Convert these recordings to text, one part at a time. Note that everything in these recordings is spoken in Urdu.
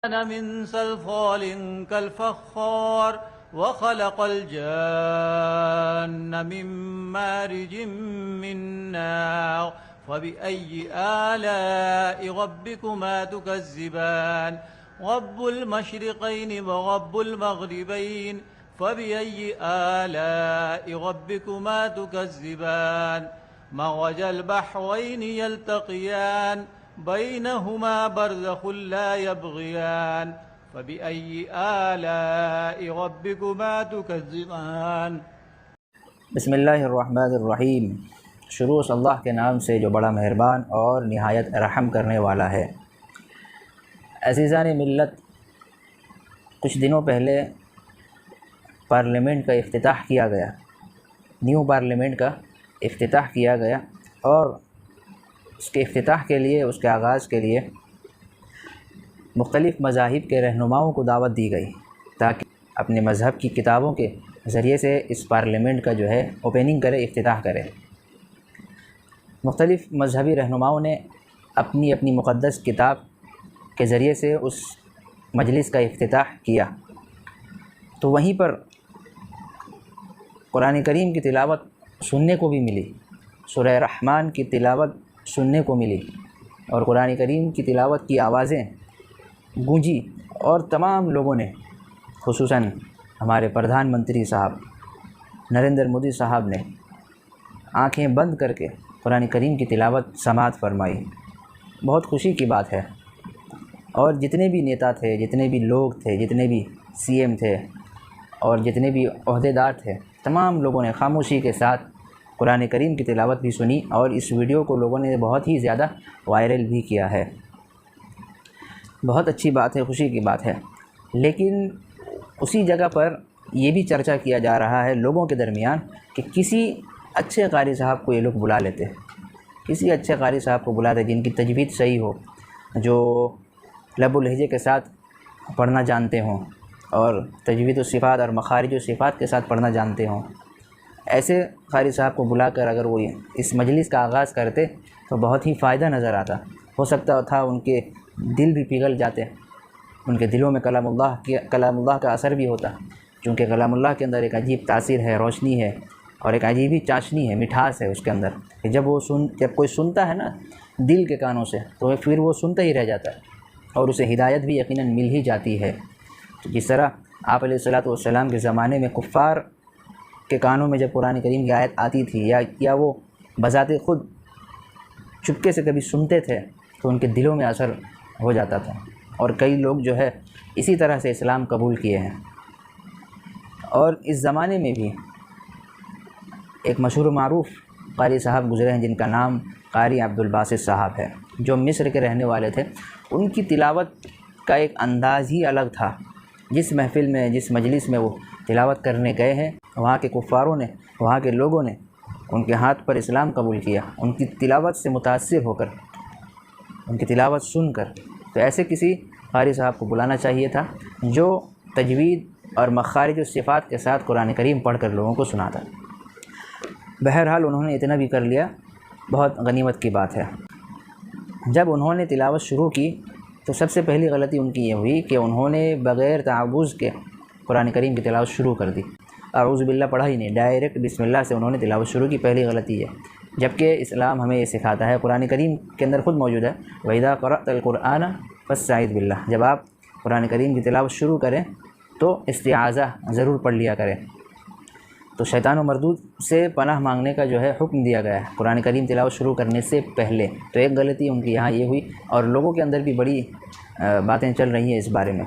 كان من صلصال كالفخار وخلق الجان من مارج من نار فبأي آلاء ربكما تكذبان رب المشرقين ورب المغربين فبأي آلاء ربكما تكذبان مرج البحرين يلتقيان بينهما برزخ لا يبغيان فبأي آلاء ربكما تكذبان بسم اللہ الرحمن الرحیم۔ شروع اللہ کے نام سے جو بڑا مہربان اور نہایت رحم کرنے والا ہے۔ عزیزان ملت، کچھ دنوں پہلے پارلیمنٹ کا افتتاح کیا گیا، نیو پارلیمنٹ کا افتتاح کیا گیا، اور اس کے افتتاح کے لیے، اس کے آغاز کے لیے مختلف مذاہب کے رہنماؤں کو دعوت دی گئی تاکہ اپنے مذہب کی کتابوں کے ذریعے سے اس پارلیمنٹ کا جو ہے اوپننگ کرے، افتتاح کرے۔ مختلف مذہبی رہنماؤں نے اپنی اپنی مقدس کتاب کے ذریعے سے اس مجلس کا افتتاح کیا، تو وہیں پر قرآن کریم کی تلاوت سننے کو بھی ملی، سورہ رحمان کی تلاوت سننے کو ملی، اور قرآن کریم کی تلاوت کی آوازیں گونجی، اور تمام لوگوں نے، خصوصاً ہمارے پردھان منتری صاحب نریندر مودی صاحب نے آنکھیں بند کر کے قرآن کریم کی تلاوت سماعت فرمائی۔ بہت خوشی کی بات ہے، اور جتنے بھی نیتا تھے، جتنے بھی لوگ تھے، جتنے بھی سی ایم تھے اور جتنے بھی عہدیدار تھے، تمام لوگوں نے خاموشی کے ساتھ قرآن کریم کی تلاوت بھی سنی، اور اس ویڈیو کو لوگوں نے بہت ہی زیادہ وائرل بھی کیا ہے۔ بہت اچھی بات ہے، خوشی کی بات ہے، لیکن اسی جگہ پر یہ بھی چرچا کیا جا رہا ہے لوگوں کے درمیان کہ کسی اچھے قاری صاحب کو یہ لوگ بلا لیتے، کسی اچھے قاری صاحب کو بلاتے جن کی تجوید صحیح ہو، جو لب و لہجے کے ساتھ پڑھنا جانتے ہوں، اور تجوید و صفات اور مخارج و صفات کے ساتھ پڑھنا جانتے ہوں۔ ایسے قاری صاحب کو بلا کر اگر وہ اس مجلس کا آغاز کرتے تو بہت ہی فائدہ نظر آتا، ہو سکتا تھا ان کے دل بھی پگھل جاتے، ان کے دلوں میں کلام اللہ کا اثر بھی ہوتا، چونکہ کلام اللہ کے اندر ایک عجیب تاثیر ہے، روشنی ہے، اور ایک عجیب ہی چاشنی ہے، مٹھاس ہے اس کے اندر، کہ جب کوئی سنتا ہے نا دل کے کانوں سے، تو پھر وہ سنتا ہی رہ جاتا ہے، اور اسے ہدایت بھی یقیناً مل ہی جاتی ہے۔ جس طرح آپ علیہ الصلوۃ والسلام کے زمانے میں کفار کے کانوں میں جب قرآن کریم کی آیت آتی تھی، یا وہ بذات خود چپکے سے کبھی سنتے تھے، تو ان کے دلوں میں اثر ہو جاتا تھا، اور کئی لوگ جو ہے اسی طرح سے اسلام قبول کیے ہیں۔ اور اس زمانے میں بھی ایک مشہور و معروف قاری صاحب گزرے ہیں جن کا نام قاری عبدالباسط صاحب ہے، جو مصر کے رہنے والے تھے۔ ان کی تلاوت کا ایک انداز ہی الگ تھا۔ جس محفل میں، جس مجلس میں وہ تلاوت کرنے گئے ہیں، وہاں کے کفاروں نے، وہاں کے لوگوں نے ان کے ہاتھ پر اسلام قبول کیا، ان کی تلاوت سے متاثر ہو کر، ان کی تلاوت سن کر۔ تو ایسے کسی قاری صاحب کو بلانا چاہیے تھا جو تجوید اور مخارج و صفات کے ساتھ قرآن کریم پڑھ کر لوگوں کو سناتا۔ بہرحال انہوں نے اتنا بھی کر لیا، بہت غنیمت کی بات ہے۔ جب انہوں نے تلاوت شروع کی تو سب سے پہلی غلطی ان کی یہ ہوئی کہ انہوں نے بغیر تعوذ کے قرآن کریم کی تلاوت شروع کر دی، اعوذ باللہ پڑھا ہی نہیں، ڈائریکٹ بسم اللہ سے انہوں نے تلاوت شروع کی۔ پہلی غلطی ہے، جبکہ اسلام ہمیں یہ سکھاتا ہے، قرآن کریم کے اندر خود موجود ہے، وَإِذَا قَرَأْتَ الْقُرْآنَ فَاسْتَعِذْ بِاللَّهِ، جب آپ قرآن کریم کی تلاوت شروع کریں تو استعاذہ ضرور پڑھ لیا کریں۔ تو شیطان و مردود سے پناہ مانگنے کا جو ہے حکم دیا گیا ہے قرآن کریم تلاوت شروع کرنے سے پہلے۔ تو ایک غلطی ان کی یہاں یہ ہوئی، اور لوگوں کے اندر بھی بڑی باتیں چل رہی ہیں اس بارے میں۔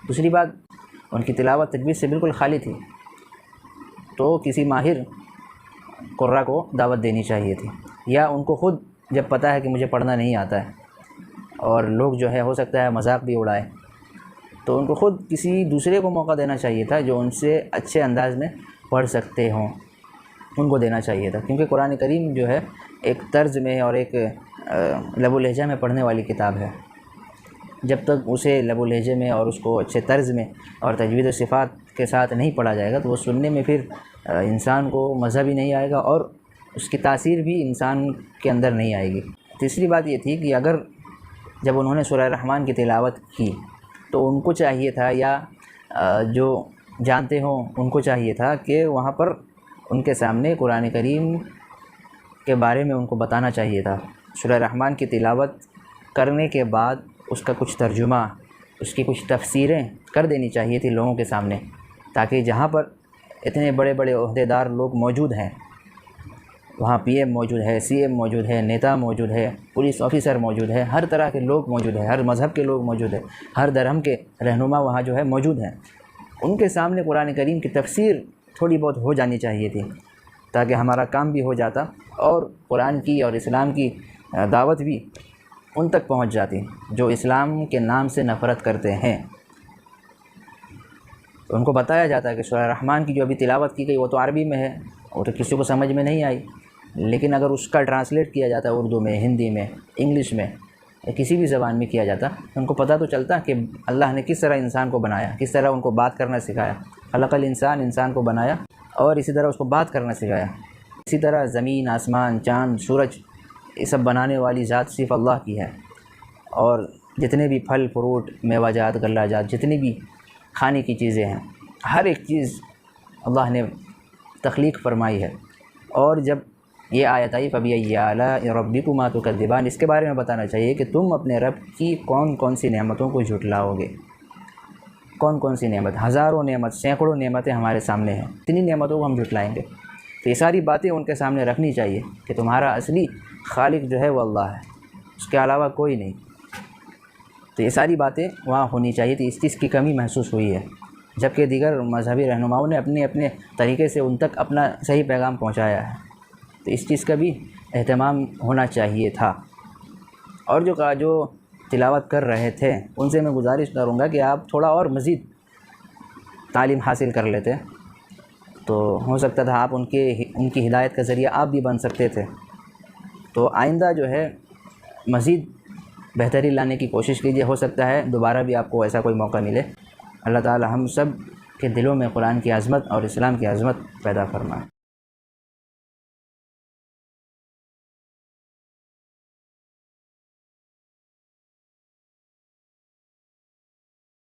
دوسری بات، ان کی تلاوت تجوید سے بالکل خالی تھی، تو کسی ماہر قرہ کو دعوت دینی چاہیے تھی، یا ان کو خود جب پتہ ہے کہ مجھے پڑھنا نہیں آتا ہے، اور لوگ جو ہے ہو سکتا ہے مذاق بھی اڑائے، تو ان کو خود کسی دوسرے کو موقع دینا چاہیے تھا جو ان سے اچھے انداز میں پڑھ سکتے ہوں، ان کو دینا چاہیے تھا، کیونکہ قرآن کریم جو ہے ایک طرز میں اور ایک لب و لہجہ میں پڑھنے والی کتاب ہے۔ جب تک اسے لب و لہجے میں اور اس کو اچھے طرز میں اور تجوید و صفات کے ساتھ نہیں پڑھا جائے گا تو وہ سننے میں پھر انسان کو مزہ بھی نہیں آئے گا، اور اس کی تاثیر بھی انسان کے اندر نہیں آئے گی۔ تیسری بات یہ تھی کہ اگر جب انہوں نے سورہ رحمان کی تلاوت کی تو ان کو چاہیے تھا، یا جو جانتے ہوں ان کو چاہیے تھا کہ وہاں پر ان کے سامنے قرآن کریم کے بارے میں ان کو بتانا چاہیے تھا۔ سورہ رحمان کی تلاوت کرنے کے بعد اس کا کچھ ترجمہ، اس کی کچھ تفسیریں کر دینی چاہیے تھی لوگوں کے سامنے، تاکہ جہاں پر اتنے بڑے بڑے عہدیدار لوگ موجود ہیں، وہاں پی ایم موجود ہے، سی ایم موجود ہے، نیتا موجود ہے، پولیس آفیسر موجود ہے، ہر طرح کے لوگ موجود ہیں، ہر مذہب کے لوگ موجود ہیں، ہر دھرم کے رہنما وہاں جو ہے موجود ہیں، ان کے سامنے قرآن کریم کی تفسیر تھوڑی بہت ہو جانی چاہیے تھی، تاکہ ہمارا کام بھی ہو جاتا اور قرآن کی اور اسلام کی دعوت بھی ان تک پہنچ جاتی جو اسلام کے نام سے نفرت کرتے ہیں۔ تو ان کو بتایا جاتا ہے کہ سورہ رحمان کی جو ابھی تلاوت کی گئی وہ تو عربی میں ہے، وہ تو کسی کو سمجھ میں نہیں آئی، لیکن اگر اس کا ٹرانسلیٹ کیا جاتا اردو میں، ہندی میں، انگلش میں، یا کسی بھی زبان میں کیا جاتا، ان کو پتہ تو چلتا کہ اللہ نے کس طرح انسان کو بنایا، کس طرح ان کو بات کرنا سکھایا۔ خلق الانسان، انسان کو بنایا اور اسی طرح اس کو بات کرنا سکھایا۔ اسی طرح زمین، آسمان، چاند، سورج، یہ سب بنانے والی ذات صرف اللہ کی ہے، اور جتنے بھی پھل فروٹ، میوہ جات، غلہ جات، جتنی بھی کھانے کی چیزیں ہیں، ہر ایک چیز اللہ نے تخلیق فرمائی ہے۔ اور جب یہ آیت آئی فَبِأَيِّ آلَاءِ رَبِّكُمَا تُكَذِّبَانِ، اس کے بارے میں بتانا چاہیے کہ تم اپنے رب کی کون کون سی نعمتوں کو جھٹلاؤ گے، کون کون سی نعمت، ہزاروں نعمت، سینکڑوں نعمتیں ہمارے سامنے ہیں، اتنی نعمتوں کو ہم جھٹلائیں گے؟ تو یہ ساری باتیں ان کے سامنے رکھنی چاہیے کہ تمہارا اصلی خالق جو ہے وہ اللہ ہے، اس کے علاوہ کوئی نہیں۔ تو یہ ساری باتیں وہاں ہونی چاہیے تھی، اس چیز کی کمی محسوس ہوئی ہے، جبکہ دیگر مذہبی رہنماؤں نے اپنے اپنے طریقے سے ان تک اپنا صحیح پیغام پہنچایا ہے، تو اس چیز کا بھی اہتمام ہونا چاہیے تھا۔ اور جو تلاوت کر رہے تھے ان سے میں گزارش کروں گا کہ آپ تھوڑا اور مزید تعلیم حاصل کر لیتے تو ہو سکتا تھا آپ ان کی ہدایت کا ذریعہ آپ بھی بن سکتے تھے۔ تو آئندہ جو ہے مزید بہتری لانے کی کوشش کیجیے، ہو سکتا ہے دوبارہ بھی آپ کو ایسا کوئی موقع ملے۔ اللہ تعالی ہم سب کے دلوں میں قرآن کی عظمت اور اسلام کی عظمت پیدا فرمائے۔